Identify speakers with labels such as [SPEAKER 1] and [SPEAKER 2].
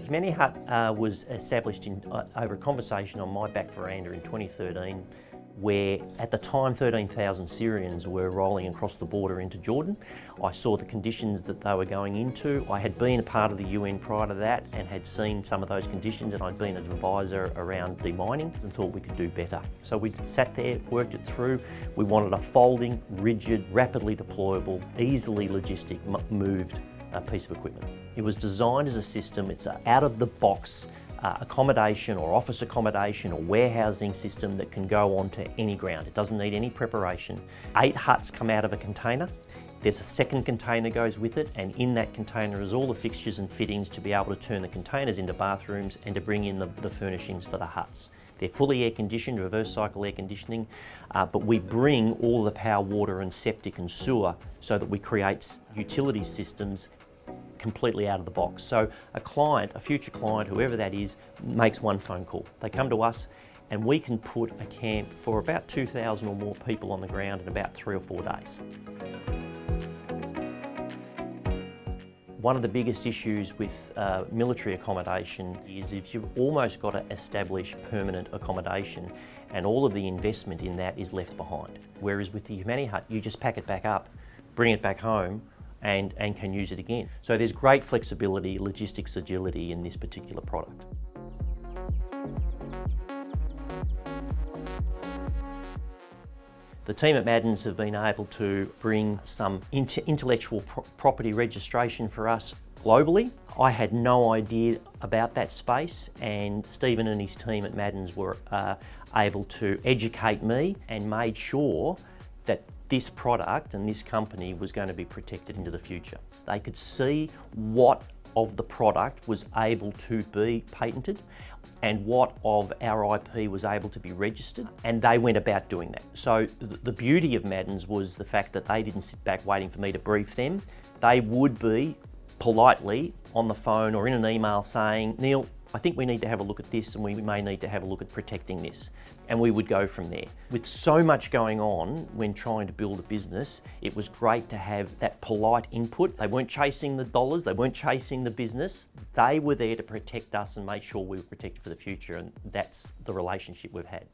[SPEAKER 1] Humanihut was established over a conversation on my back veranda in 2013, where at the time 13,000 Syrians were rolling across the border into Jordan. I saw the conditions that they were going into. I had been a part of the UN prior to that and had seen some of those conditions, and I'd been an advisor around demining and thought we could do better. So we sat there, worked it through. We wanted a folding, rigid, rapidly deployable, easily logistic moved piece of equipment. It was designed as a system. It's an out-of-the-box accommodation or office accommodation or warehousing system that can go onto any ground. It doesn't need any preparation. 8 huts come out of a container. There's a second container goes with it, and in that container is all the fixtures and fittings to be able to turn the containers into bathrooms and to bring in the furnishings for the huts. They're fully air conditioned, reverse cycle air conditioning, but we bring all the power, water and septic and sewer so that we create utility systems completely out of the box. So a client, a future client, whoever that is, makes one phone call. They come to us and we can put a camp for about 2,000 or more people on the ground in about 3 or 4 days. One of the biggest issues with military accommodation is if you've almost got to establish permanent accommodation, and all of the investment in that is left behind. Whereas with the Humanihut, you just pack it back up, bring it back home, and can use it again. So there's great flexibility, logistics agility in this particular product. The team at Madderns have been able to bring some intellectual property registration for us globally. I had no idea about that space, and Stephen and his team at Madderns were able to educate me and made sure that this product and this company was going to be protected into the future. They could see what of the product was able to be patented and what of our IP was able to be registered, and they went about doing that. So the beauty of Madderns was the fact that they didn't sit back waiting for me to brief them. They would be politely on the phone or in an email saying, "Neil, I think we need to have a look at this, and we may need to have a look at protecting this." And we would go from there. With so much going on when trying to build a business, it was great to have that polite input. They weren't chasing the dollars, they weren't chasing the business. They were there to protect us and make sure we were protected for the future, and that's the relationship we've had.